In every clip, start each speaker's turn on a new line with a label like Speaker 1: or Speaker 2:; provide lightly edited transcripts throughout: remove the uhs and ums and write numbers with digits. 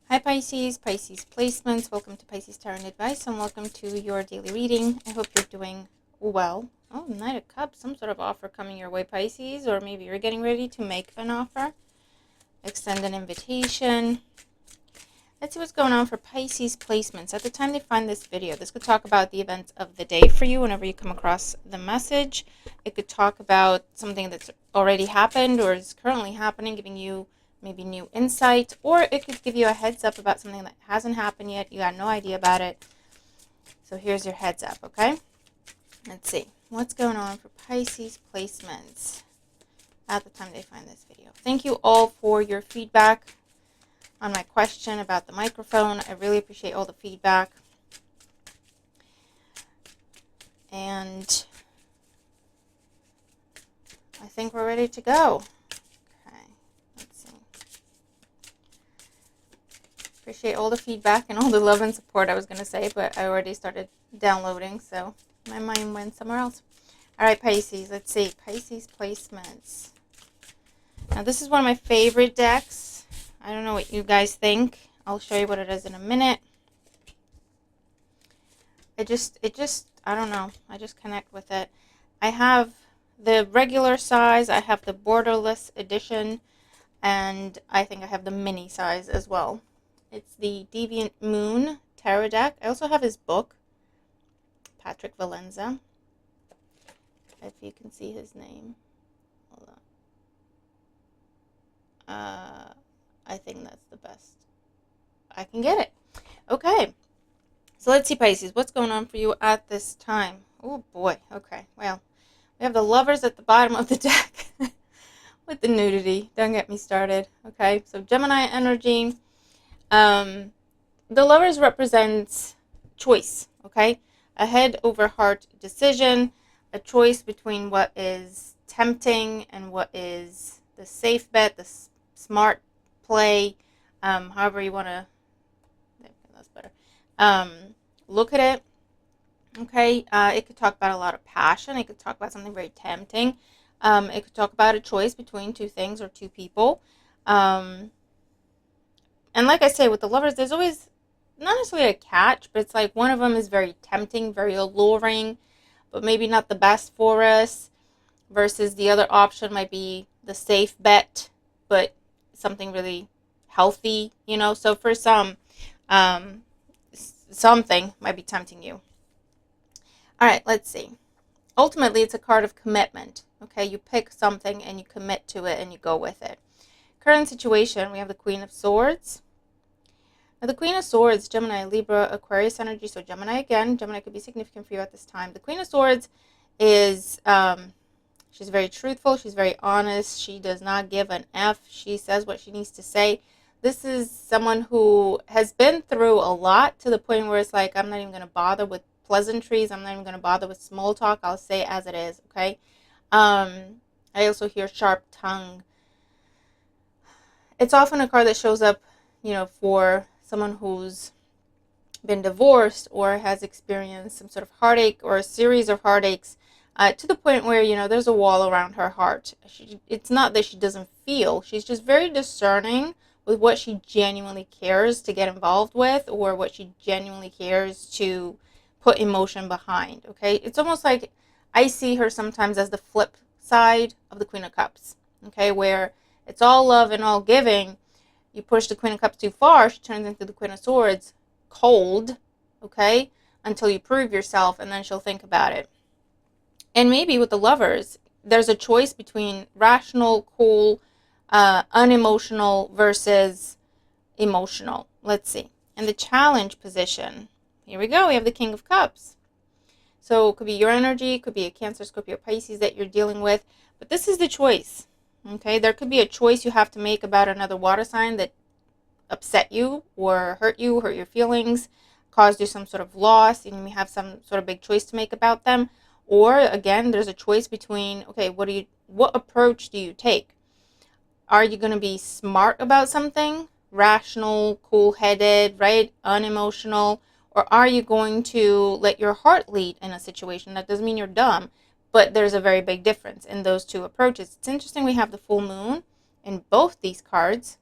Speaker 1: Hi Pisces, Pisces placements. Welcome to Pisces Tarot and Advice, and welcome to your daily reading. I hope you're doing well. Oh, Knight of Cups, some sort of offer coming your way, Pisces, or maybe you're getting ready to make an offer. Extend an invitation. Let's see what's going on for Pisces placements. At the time they find this video, this could talk about the events of the day for you whenever you come across the message. It could talk about something that's already happened or is currently happening, giving you maybe new insight, or it could give you a heads up about something that hasn't happened yet. You got no idea about it. So here's your heads up, okay? Let's see what's going on for Pisces placements at the time they find this video. Thank you all for your feedback on my question about the microphone. I really appreciate all the feedback. And I think we're ready to go. Appreciate all the feedback and all the love and support, I was going to say, but I already started downloading, so my mind went somewhere else. All right, Pisces, let's see. Pisces placements. Now, this is one of my favorite decks. I don't know what you guys think. I'll show you what it is in a minute. I don't know. I just connect with it. I have the regular size. I have the borderless edition, and I think I have the mini size as well. It's the Deviant Moon Tarot deck. I also have his book, Patrick Valenza, if you can see his name. Hold on. I think that's the best I can get it. Okay. So let's see, Pisces. What's going on for you at this time? Oh, boy. Okay. Well, we have the Lovers at the bottom of the deck with the nudity. Don't get me started. Okay. So Gemini energy. The Lovers represents choice, okay? A head over heart decision, a choice between what is tempting and what is the safe bet, the smart play, however you want to, that's better, look at it, okay? It could talk about a lot of passion. It could talk about something very tempting. It could talk about a choice between two things or two people. And like I say, with the Lovers, there's always not necessarily a catch, but it's like one of them is very tempting, very alluring, but maybe not the best for us, versus the other option might be the safe bet, but something really healthy, you know? So for some, something might be tempting you. All right, let's see. Ultimately, it's a card of commitment, okay? You pick something and you commit to it and you go with it. Current situation, we have the Queen of Swords. Now, the Queen of Swords, Gemini, Libra, Aquarius energy. So Gemini again. Gemini could be significant for you at this time. The Queen of Swords is, she's very truthful. She's very honest. She does not give an F. She says what she needs to say. This is someone who has been through a lot to the point where it's like, I'm not even going to bother with pleasantries. I'm not even going to bother with small talk. I'll say it as it is, okay? I also hear sharp tongue. It's often a card that shows up, you know, for someone who's been divorced or has experienced some sort of heartache or a series of heartaches, to the point where, you know, there's a wall around her heart. It's not that she doesn't feel. She's just very discerning with what she genuinely cares to get involved with or what she genuinely cares to put emotion behind, okay? It's almost like I see her sometimes as the flip side of the Queen of Cups, okay, where it's all love and all giving. You push the Queen of Cups too far, she turns into the Queen of Swords, cold, okay, until you prove yourself, and then she'll think about it. And maybe with the Lovers, there's a choice between rational, cool, unemotional versus emotional. Let's see. In the challenge position, here we go. We have the King of Cups. So it could be your energy, it could be a Cancer, Scorpio, Pisces that you're dealing with, but this is the choice. Okay, there could be a choice you have to make about another water sign that upset you or hurt your feelings, caused you some sort of loss, and you have some sort of big choice to make about them. Or again, there's a choice between, okay, what approach do you take? Are you going to be smart about something, rational, cool-headed, right, unemotional, or are you going to let your heart lead in a situation? That doesn't mean you're dumb, but there's a very big difference in those two approaches. It's interesting we have the full moon in both these cards.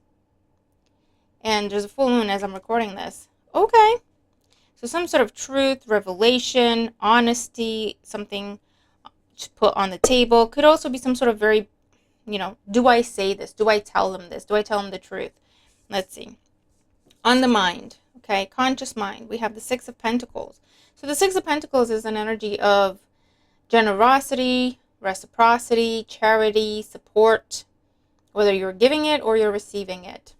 Speaker 1: And there's a full moon as I'm recording this. Okay. So some sort of truth, revelation, honesty, something to put on the table. Could also be some sort of very, do I say this? Do I tell them this? Do I tell them the truth? Let's see. On the mind, okay, conscious mind, we have the Six of Pentacles. So the Six of Pentacles is an energy of generosity, reciprocity, charity, support, whether you're giving it or you're receiving it.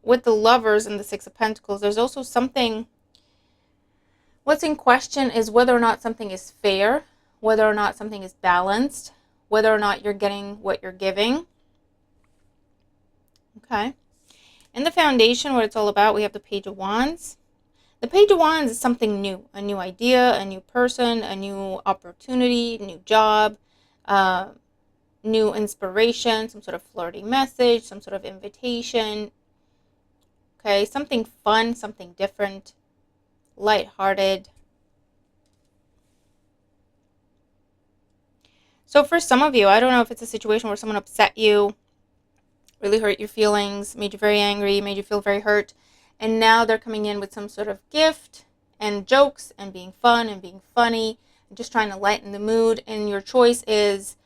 Speaker 1: With the Lovers and the Six of Pentacles, there's also something, what's in question is whether or not something is fair, whether or not something is balanced, whether or not you're getting what you're giving. Okay. In the foundation, what it's all about, we have the Page of Wands. The Page of Wands is something new, a new idea, a new person, a new opportunity, new job, new inspiration, some sort of flirty message, some sort of invitation. Okay, something fun, something different, lighthearted. So for some of you, I don't know if it's a situation where someone upset you, really hurt your feelings, made you very angry, made you feel very hurt, and now they're coming in with some sort of gift and jokes and being fun and being funny and just trying to lighten the mood. And your choice is,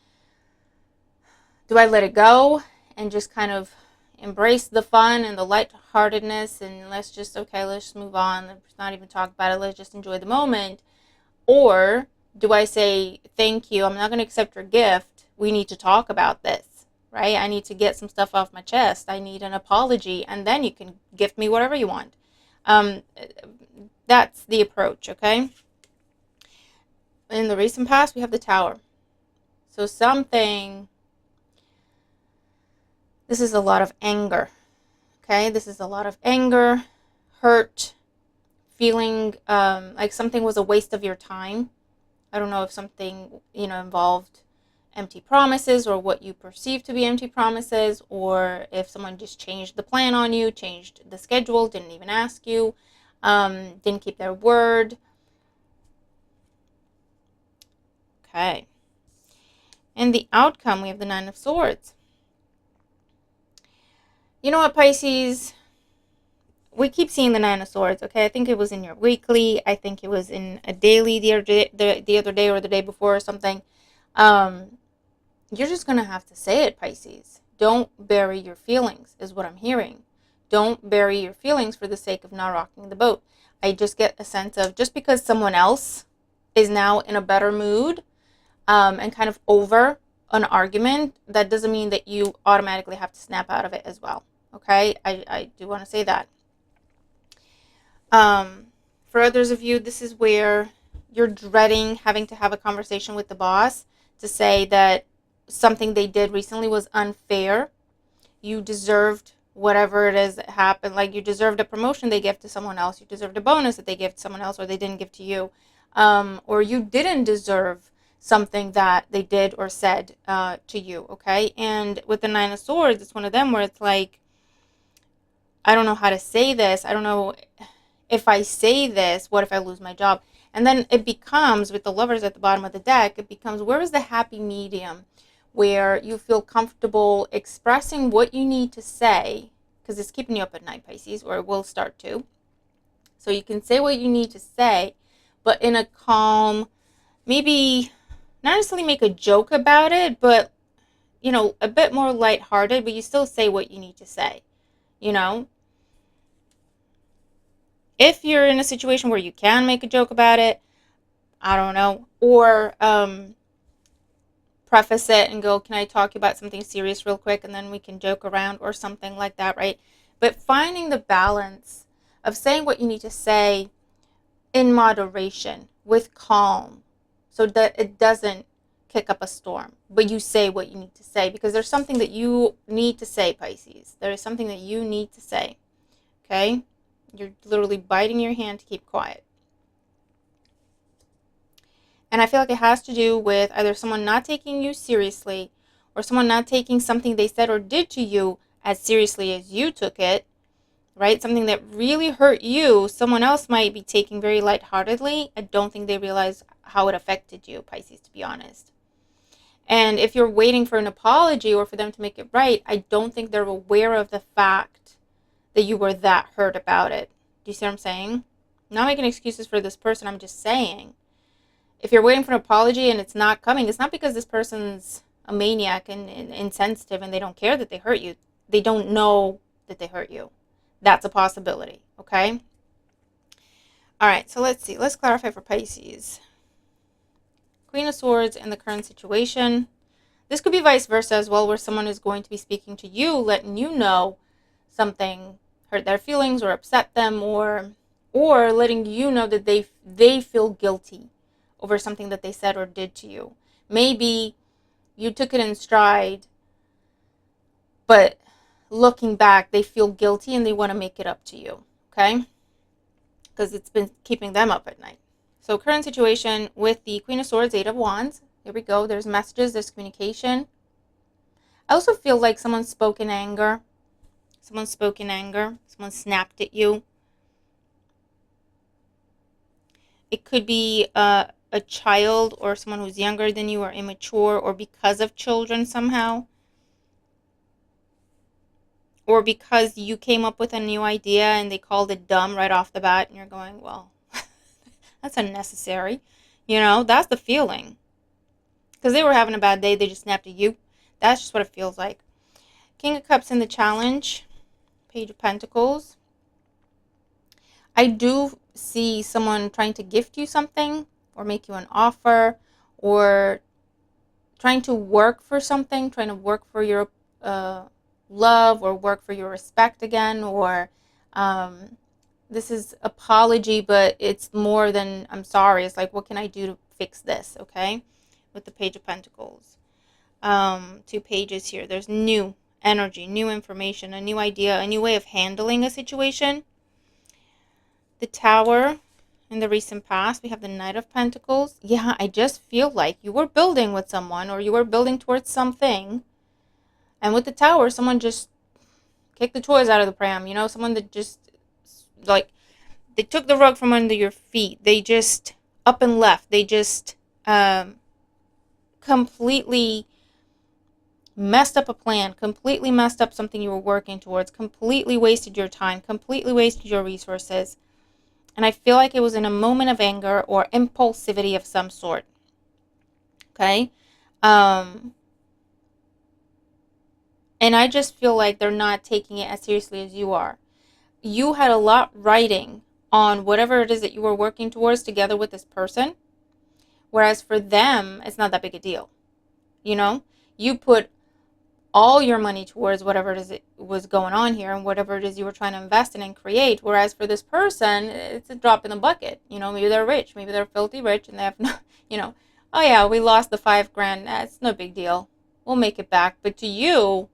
Speaker 1: do I let it go and just kind of embrace the fun and the lightheartedness and let's just move on, let's not even talk about it, let's just enjoy the moment? Or do I say, thank you, I'm not going to accept your gift, we need to talk about this, right? I need to get some stuff off my chest, I need an apology, and then you can gift me whatever you want. That's the approach, okay? In the recent past, we have the Tower. So this is a lot of anger, okay? This is a lot of anger, hurt, feeling like something was a waste of your time. I don't know if something, involved empty promises or what you perceive to be empty promises, or if someone just changed the plan on you, changed the schedule, didn't even ask you, didn't keep their word. Okay. And the outcome, we have the Nine of Swords. You know what, Pisces? We keep seeing the Nine of Swords, okay? I think it was in your weekly. I think it was in a daily the other day or the day before or something. You're just going to have to say it, Pisces. Don't bury your feelings, is what I'm hearing. Don't bury your feelings for the sake of not rocking the boat. I just get a sense of, just because someone else is now in a better mood and kind of over an argument, that doesn't mean that you automatically have to snap out of it as well. Okay? I do want to say that. For others of you, this is where you're dreading having to have a conversation with the boss to say that something they did recently was unfair. You deserved whatever it is that happened. Like, you deserved a promotion they gave to someone else. You deserved a bonus that they gave to someone else or they didn't give to you. Or you didn't deserve something that they did or said to you, okay? And with the Nine of Swords, it's one of them where it's like, I don't know how to say this. I don't know if I say this, what if I lose my job? And then it becomes, with the Lovers at the bottom of the deck, it becomes, where is the happy medium where you feel comfortable expressing what you need to say, because it's keeping you up at night, Pisces, or it will start to. So you can say what you need to say, but in a calm, maybe not necessarily make a joke about it, but, a bit more lighthearted, but you still say what you need to say, If you're in a situation where you can make a joke about it, I don't know, or preface it and go, can I talk about something serious real quick, and then we can joke around or something like that, right? But finding the balance of saying what you need to say in moderation, with calm, so that it doesn't kick up a storm, but you say what you need to say, because there's something that you need to say, Pisces. There is something that you need to say, okay? You're literally biting your hand to keep quiet. And I feel like it has to do with either someone not taking you seriously, or someone not taking something they said or did to you as seriously as you took it, right? Something that really hurt you, someone else might be taking very lightheartedly. I don't think they realize how it affected you, Pisces, to be honest. And if you're waiting for an apology or for them to make it right, I don't think they're aware of the fact that you were that hurt about it. Do you see what I'm saying? I'm not making excuses for this person. I'm just saying, if you're waiting for an apology and it's not coming, it's not because this person's a maniac and insensitive and they don't care that they hurt you. They don't know that they hurt you. That's a possibility, okay? All right, so let's see. Let's clarify for Pisces. Queen of Swords in the current situation. This could be vice versa as well, where someone is going to be speaking to you, letting you know something hurt their feelings or upset them, or letting you know that they feel guilty over something that they said or did to you. Maybe you took it in stride, but looking back, they feel guilty and they want to make it up to you, okay? Because it's been keeping them up at night. So current situation with the Queen of Swords, Eight of Wands. Here we go. There's messages, there's communication. I also feel like someone spoke in anger. Someone spoke in anger. Someone snapped at you. It could be a child or someone who's younger than you or immature, or because of children somehow. Or because you came up with a new idea and they called it dumb right off the bat and you're going, well, that's unnecessary. You know, that's the feeling. Because they were having a bad day, they just snapped at you. That's just what it feels like. King of Cups in the challenge. Page of Pentacles. I do see someone trying to gift you something or make you an offer, or trying to work for something, trying to work for your love or work for your respect again, or this is apology, but it's more than I'm sorry. It's like, what can I do to fix this, okay? With the Page of Pentacles. 2 pages here. There's new energy, new information, a new idea, a new way of handling a situation. The Tower in the recent past. We have the Knight of Pentacles. Yeah, I just feel like you were building with someone, or you were building towards something. And with the Tower, someone just kicked the toys out of the pram. You know, someone that just, like, they took the rug from under your feet. They just up and left. They just completely messed up a plan, completely messed up something you were working towards, completely wasted your time, completely wasted your resources. And I feel like it was in a moment of anger or impulsivity of some sort. Okay? And I just feel like they're not taking it as seriously as you are. You had a lot riding on whatever it is that you were working towards together with this person. Whereas for them, it's not that big a deal. You know? You put all your money towards whatever it is that was going on here and whatever it is you were trying to invest in and create. Whereas for this person, it's a drop in the bucket. You know, maybe they're rich, maybe they're filthy rich, and they have no, you know, oh yeah, we lost the $5,000. That's no big deal. We'll make it back. But to you,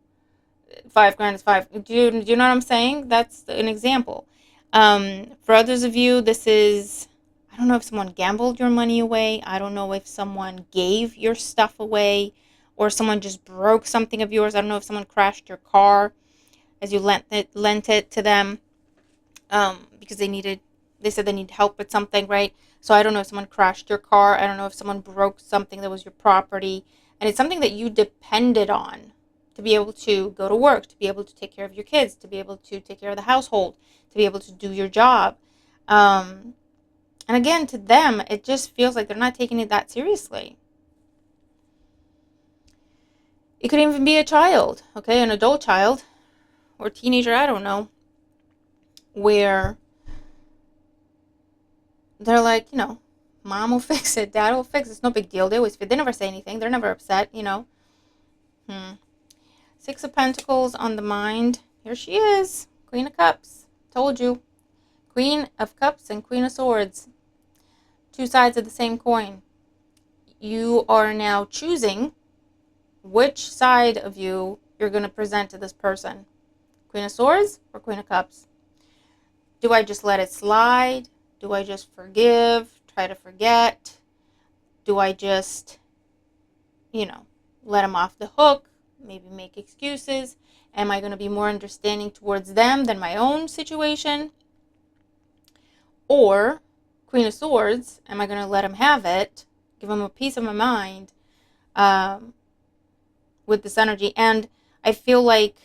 Speaker 1: $5,000 is five. Do you know what I'm saying? That's an example. For others of you, this is, I don't know if someone gambled your money away. I don't know if someone gave your stuff away, or someone just broke something of yours. I don't know if someone crashed your car as you lent it to them because they said they need help with something, right? So I don't know if someone crashed your car. I don't know if someone broke something that was your property. And it's something that you depended on to be able to go to work, to be able to take care of your kids, to be able to take care of the household, to be able to do your job. And again, to them, it just feels like they're not taking it that seriously. It could even be a child, okay, an adult child or teenager, I don't know, where they're like, you know, mom will fix it, dad will fix it. It's no big deal. They never say anything. They're never upset, you know. 6 of Pentacles on the mind. Here she is, Queen of Cups. Told you. Queen of Cups and Queen of Swords. 2 sides of the same coin. You are now choosing which side of you you're going to present to this person. Queen of Swords or Queen of Cups? Do I just let it slide? Do I just forgive? Try to forget? Do I just, you know, let them off the hook? Maybe make excuses? Am I going to be more understanding towards them than my own situation? Or, Queen of Swords, am I going to let them have it? Give them a piece of my mind? with this energy. And I feel like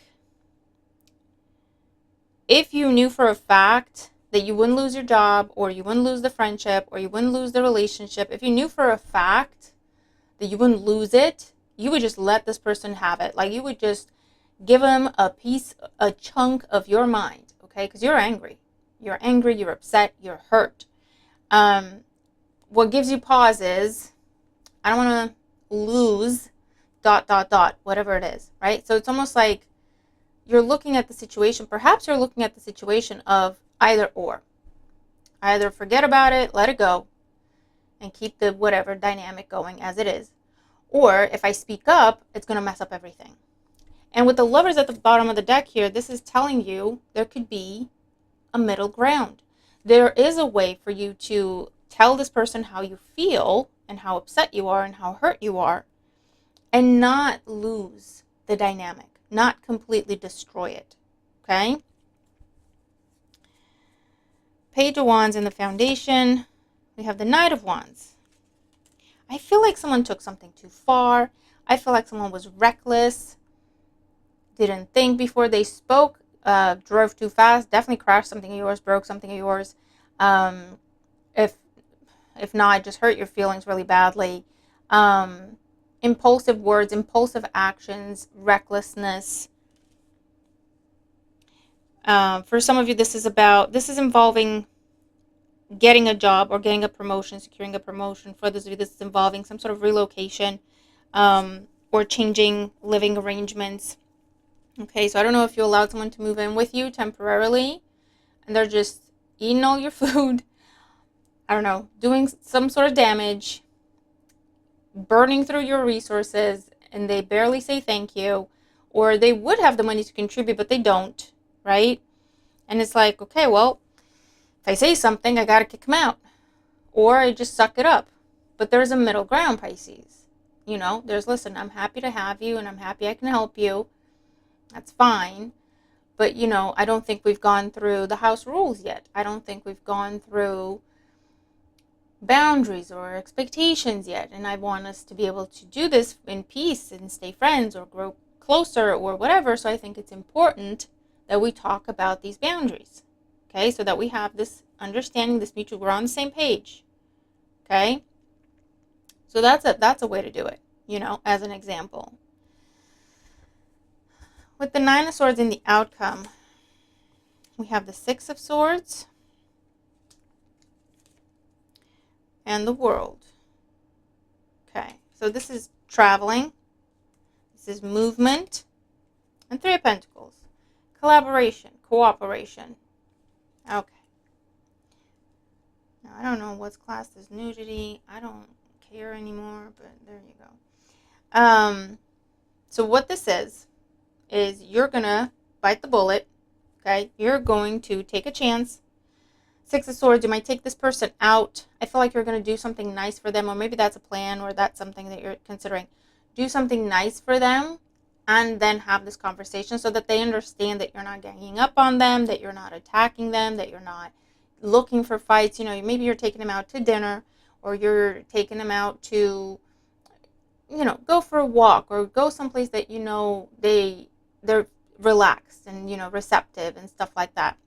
Speaker 1: if you knew for a fact that you wouldn't lose your job, or you wouldn't lose the friendship, or you wouldn't lose the relationship, if you knew for a fact that you wouldn't lose it, you would just let this person have it. Like, you would just give them a chunk of your mind, okay? Because you're angry. You're angry, you're upset, you're hurt. What gives you pause is, I don't want to lose ... whatever it is, right? So it's almost like you're looking at the situation. Perhaps you're looking at the situation of either or. Either forget about it, let it go, and keep the whatever dynamic going as it is. Or if I speak up, it's going to mess up everything. And with the Lovers at the bottom of the deck here, this is telling you there could be a middle ground. There is a way for you to tell this person how you feel and how upset you are and how hurt you are, and not lose the dynamic, not completely destroy it, okay? Page of Wands in the foundation. We have the Knight of Wands. I feel like someone took something too far. I feel like someone was reckless, didn't think before they spoke, drove too fast, definitely crashed something of yours, broke something of yours. If not, just hurt your feelings really badly. Impulsive words, impulsive actions, recklessness. For some of you, this is involving getting a job or getting a promotion, securing a promotion. For those of you, this is involving some sort of relocation, or changing living arrangements. Okay, so I don't know if you allowed someone to move in with you temporarily and they're just eating all your food. I don't know, doing some sort of damage, burning through your resources, and they barely say thank you. Or they would have the money to contribute, but they don't, right? And it's like, okay, well, if I say something, I got to kick them out. Or I just suck it up. But there's a middle ground, Pisces. You know, listen, I'm happy to have you, and I'm happy I can help you. That's fine. But, you know, I don't think we've gone through the house rules yet. I don't think we've gone through boundaries or expectations yet. And I want us to be able to do this in peace and stay friends or grow closer or whatever. So I think it's important that we talk about these boundaries. Okay, so that we have this understanding, this mutual, we're on the same page. Okay? So that's a way to do it, you know, as an example. With the Nine of Swords in the outcome, we have the Six of Swords and the World. Okay, so this is traveling, this is movement, and Three of Pentacles. Collaboration, cooperation. Okay. Now, I don't know what's classed as nudity. I don't care anymore, but there you go. So what this is you're going to bite the bullet, okay? You're going to take a chance. Six of Swords, you might take this person out. I feel like you're going to do something nice for them, or maybe that's a plan, or that's something that you're considering. Do something nice for them, and then have this conversation so that they understand that you're not ganging up on them, that you're not attacking them, that you're not looking for fights. You know, maybe you're taking them out to dinner, or you're taking them out to, you know, go for a walk, or go someplace that, you know, they're relaxed and, you know, receptive and stuff like that.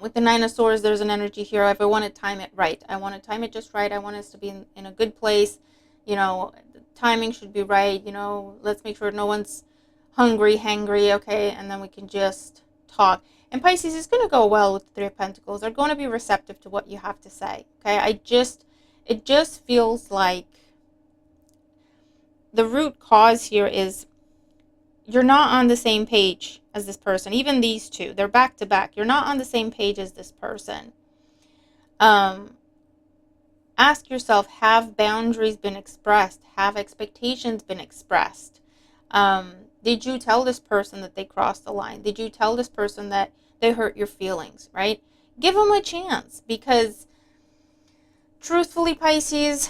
Speaker 1: With the Nine of Swords, there's an energy here. I want to time it right. I want to time it just right. I want us to be in a good place. You know, the timing should be right. You know, let's make sure no one's hungry, hangry, okay? And then we can just talk. And Pisces, is going to go well with the Three of Pentacles. They're going to be receptive to what you have to say, okay? It just feels like the root cause here is you're not on the same page as this person. Even these two, they're back to back. You're not on the same page as this person. Ask yourself, have boundaries been expressed? Have expectations been expressed? Did you tell this person that they crossed the line? Did you tell this person that they hurt your feelings, right? Give them a chance, because truthfully, Pisces,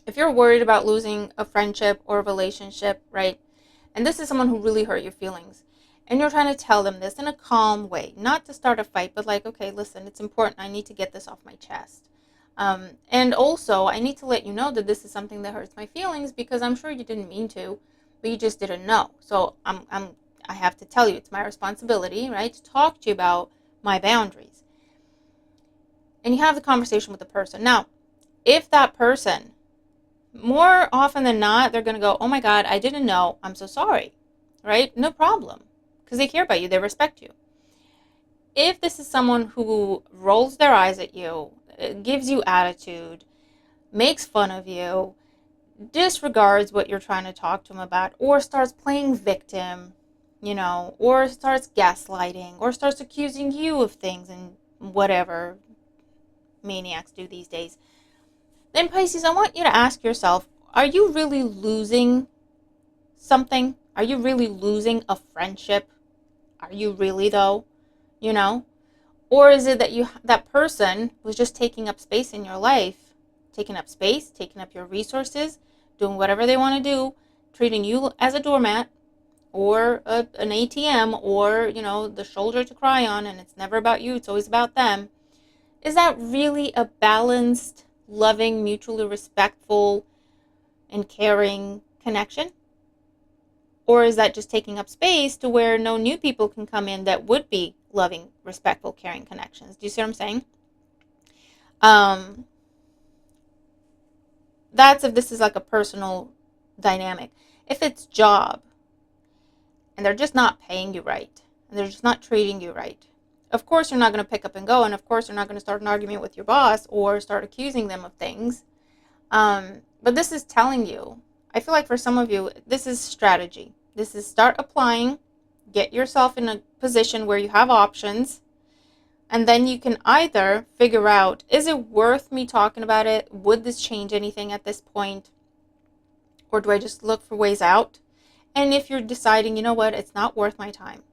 Speaker 1: if you're worried about losing a friendship or a relationship, right, and this is someone who really hurt your feelings, and you're trying to tell them this in a calm way, not to start a fight, but like, okay, listen, it's important. I need to get this off my chest. And also, I need to let you know that this is something that hurts my feelings because I'm sure you didn't mean to, but you just didn't know. So I have to tell you, it's my responsibility, right, to talk to you about my boundaries. And you have the conversation with the person. Now, if that person, more often than not, they're going to go, oh my God, I didn't know. I'm so sorry, right? No problem. Because they care about you. They respect you. If this is someone who rolls their eyes at you, gives you attitude, makes fun of you, disregards what you're trying to talk to them about, or starts playing victim, or starts gaslighting, or starts accusing you of things and whatever maniacs do these days, then Pisces, I want you to ask yourself, are you really losing something? Are you really losing a friendship? Are you really though? You know? Or is it that that person was just taking up space in your life, taking up space, taking up your resources, doing whatever they want to do, treating you as a doormat or an ATM or, the shoulder to cry on, and it's never about you, it's always about them. Is that really a balanced, loving, mutually respectful, and caring connection? Or is that just taking up space to where no new people can come in that would be loving, respectful, caring connections? Do you see what I'm saying? Um, that's if this is like a personal dynamic. If it's job and they're just not paying you right and they're just not treating you right, of course you're not going to pick up and go, and of course you're not going to start an argument with your boss or start accusing them of things. But this is telling you, I feel like for some of you, this is strategy. This is start applying, get yourself in a position where you have options, and then you can either figure out, is it worth me talking about it? Would this change anything at this point? Or do I just look for ways out? And if you're deciding, you know what, it's not worth my time.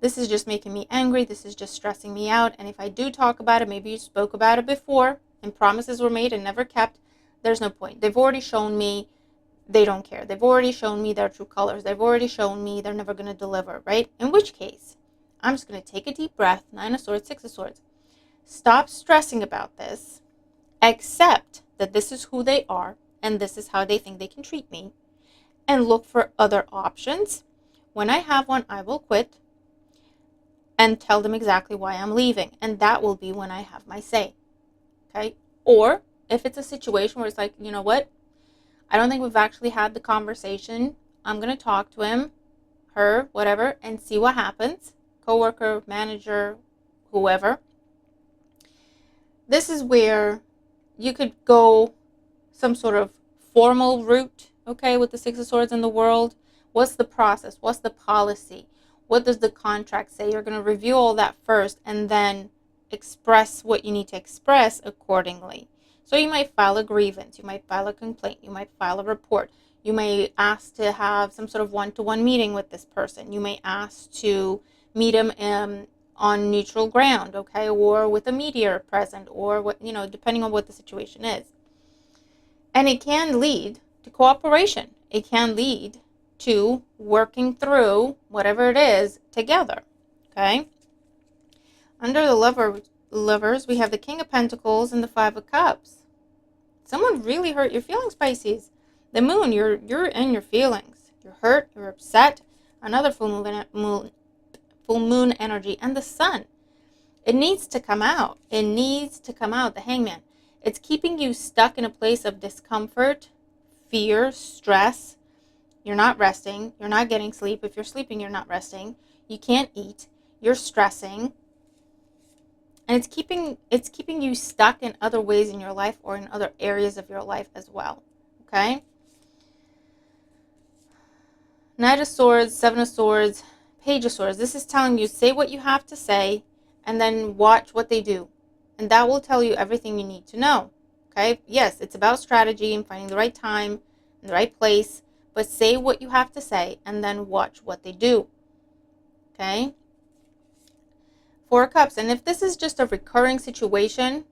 Speaker 1: This is just making me angry. This is just stressing me out. And if I do talk about it, maybe you spoke about it before and promises were made and never kept, there's no point. They've already shown me they don't care. They've already shown me their true colors. They've already shown me they're never going to deliver, right? In which case, I'm just going to take a deep breath, 9 of Swords, 6 of Swords. Stop stressing about this. Accept that this is who they are and this is how they think they can treat me. And look for other options. When I have one, I will quit and tell them exactly why I'm leaving. And that will be when I have my say. Okay? Or if it's a situation where it's like, you know what? I don't think we've actually had the conversation. I'm going to talk to him, her, whatever, and see what happens. Coworker, manager, whoever. This is where you could go some sort of formal route, okay, with the Six of Swords in the world. What's the process? What's the policy? What does the contract say? You're going to review all that first and then express what you need to express accordingly. So you might file a grievance, you might file a complaint, you might file a report, you may ask to have some sort of one-to-one meeting with this person, you may ask to meet him on neutral ground, okay, or with a mediator present, or what, depending on what the situation is. And it can lead to cooperation. It can lead to working through whatever it is together, okay? Under the lovers, we have the King of Pentacles and the Five of Cups. Someone really hurt your feelings, Pisces. The moon, you're in your feelings. You're hurt, you're upset. Another full moon energy. And the sun. It needs to come out. It needs to come out, the Hangman. It's keeping you stuck in a place of discomfort, fear, stress. You're not resting. You're not getting sleep. If you're sleeping, you're not resting. You can't eat. You're stressing. And it's keeping you stuck in other ways in your life or in other areas of your life as well. Okay? Knight of Swords, Seven of Swords, Page of Swords. This is telling you, say what you have to say and then watch what they do. And that will tell you everything you need to know. Okay? Yes, it's about strategy and finding the right time and the right place. But say what you have to say and then watch what they do. Okay? Four of Cups. And if this is just a recurring situation,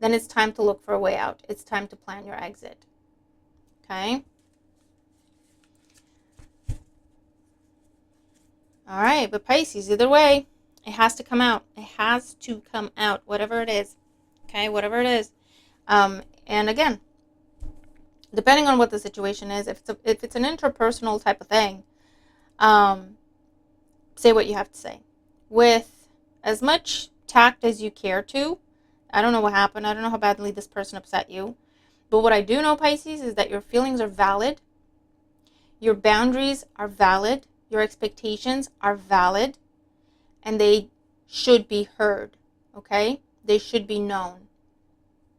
Speaker 1: then it's time to look for a way out. It's time to plan your exit. Okay? All right, but Pisces, either way, it has to come out. It has to come out, whatever it is. Okay, whatever it is. And again, depending on what the situation is, if it's an interpersonal type of thing, say what you have to say with as much tact as you care to. I don't know what happened. I don't know how badly this person upset you. But what I do know, Pisces, is that your feelings are valid. Your boundaries are valid. Your expectations are valid. And they should be heard. Okay? They should be known.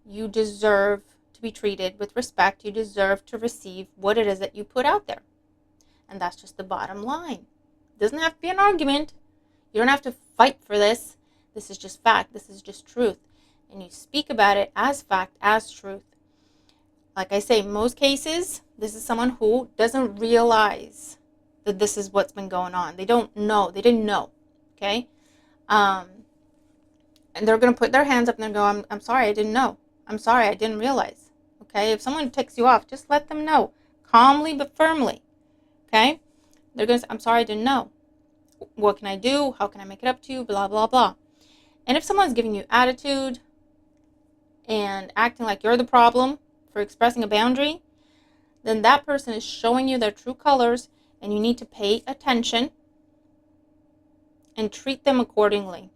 Speaker 1: You deserve to be treated with respect. You deserve to receive what it is that you put out there. And that's just the bottom line. It doesn't have to be an argument. You don't have to fight for this. This is just fact. This is just truth. And you speak about it as fact, as truth. Like I say, in most cases, this is someone who doesn't realize that this is what's been going on. They don't know. They didn't know. Okay? And they're going to put their hands up and go, I'm sorry, I didn't know. I'm sorry, I didn't realize. Okay? If someone ticks you off, just let them know. Calmly but firmly. Okay? They're going to say, I'm sorry, I didn't know. What can I do? How can I make it up to you? Blah, blah, blah. And if someone's giving you attitude and acting like you're the problem for expressing a boundary, then that person is showing you their true colors, and you need to pay attention and treat them accordingly.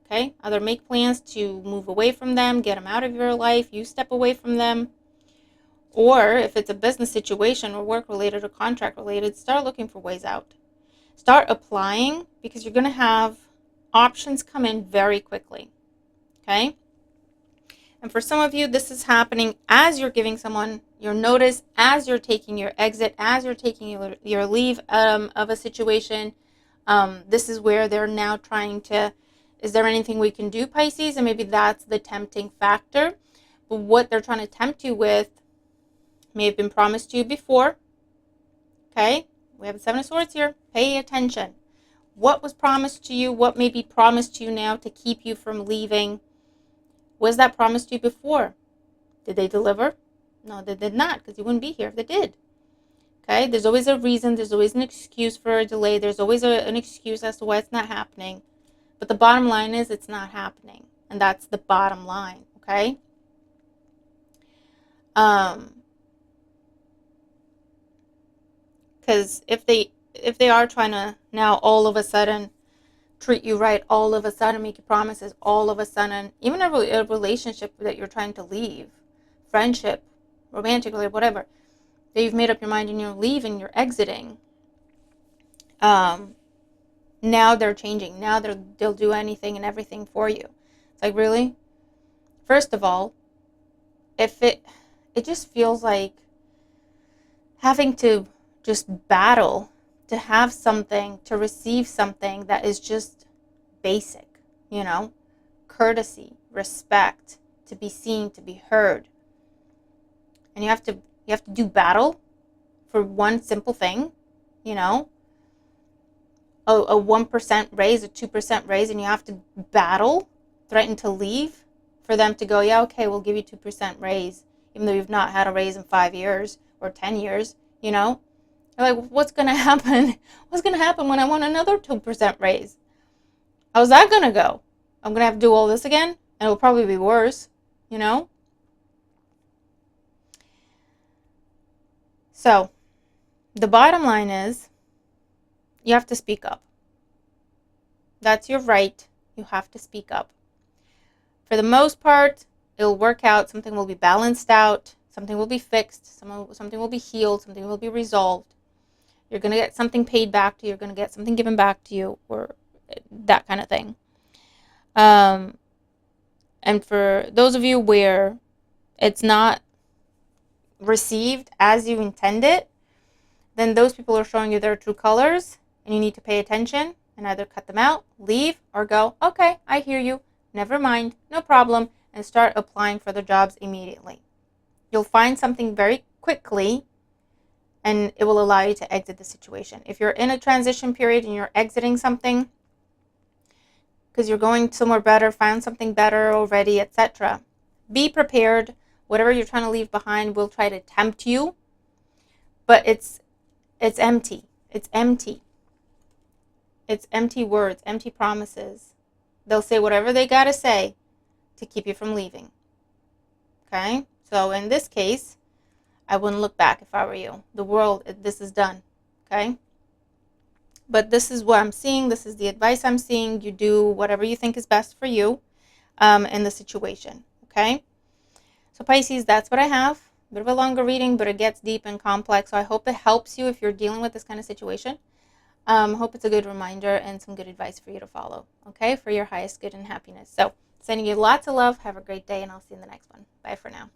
Speaker 1: Okay? Either make plans to move away from them, get them out of your life, you step away from them, or if it's a business situation or work-related or contract-related, start looking for ways out. Start applying, because you're going to have options come in very quickly. Okay? And for some of you, this is happening as you're giving someone your notice, as you're taking your exit, as you're taking your leave of a situation. This is where they're now trying to, is there anything we can do, Pisces? And maybe that's the tempting factor. But what they're trying to tempt you with may have been promised to you before. Okay? We have the Seven of Swords here. Pay attention. What was promised to you? What may be promised to you now to keep you from leaving? Was that promised to you before? Did they deliver? No, they did not, because you wouldn't be here if they did. Okay? There's always a reason. There's always an excuse for a delay. There's always an excuse as to why it's not happening. But the bottom line is it's not happening. And that's the bottom line. Okay? Because if they are trying to now all of a sudden treat you right, all of a sudden make you promises, all of a sudden, even a relationship that you're trying to leave, friendship, romantically, whatever, that you've made up your mind and you're leaving, you're exiting, now they're changing. Now they'll do anything and everything for you. It's like, really? First of all, if it just feels like having to just battle to have something, to receive something that is just basic, courtesy, respect, to be seen, to be heard. And you have to do battle for one simple thing, a 1% raise, a 2% raise, and you have to battle, threaten to leave for them to go, yeah, okay, we'll give you 2% raise, even though you've not had a raise in 5 years or 10 years, You're like, what's going to happen? What's going to happen when I want another 2% raise? How's that going to go? I'm going to have to do all this again? And it'll probably be worse, So, the bottom line is, you have to speak up. That's your right. You have to speak up. For the most part, it'll work out. Something will be balanced out. Something will be fixed. Something will be healed. Something will be resolved. You're going to get something paid back to you. You're going to get something given back to you, or that kind of thing. And for those of you where it's not received as you intended, then those people are showing you their true colors, and you need to pay attention and either cut them out, leave, or go, okay, I hear you, never mind, no problem, and start applying for the jobs immediately. You'll find something very quickly, and it will allow you to exit the situation. If you're in a transition period and you're exiting something because you're going somewhere better, find something better already, etc., be prepared. Whatever you're trying to leave behind will try to tempt you, but it's empty. It's empty. It's empty words, empty promises. They'll say whatever they got to say to keep you from leaving. Okay? So in this case, I wouldn't look back if I were you. The world, this is done. Okay? But this is what I'm seeing. This is the advice I'm seeing. You do whatever you think is best for you in the situation. Okay? So Pisces, that's what I have. A bit of a longer reading, but it gets deep and complex. So I hope it helps you if you're dealing with this kind of situation. Hope it's a good reminder and some good advice for you to follow, okay, for your highest good and happiness. So sending you lots of love. Have a great day, and I'll see you in the next one. Bye for now.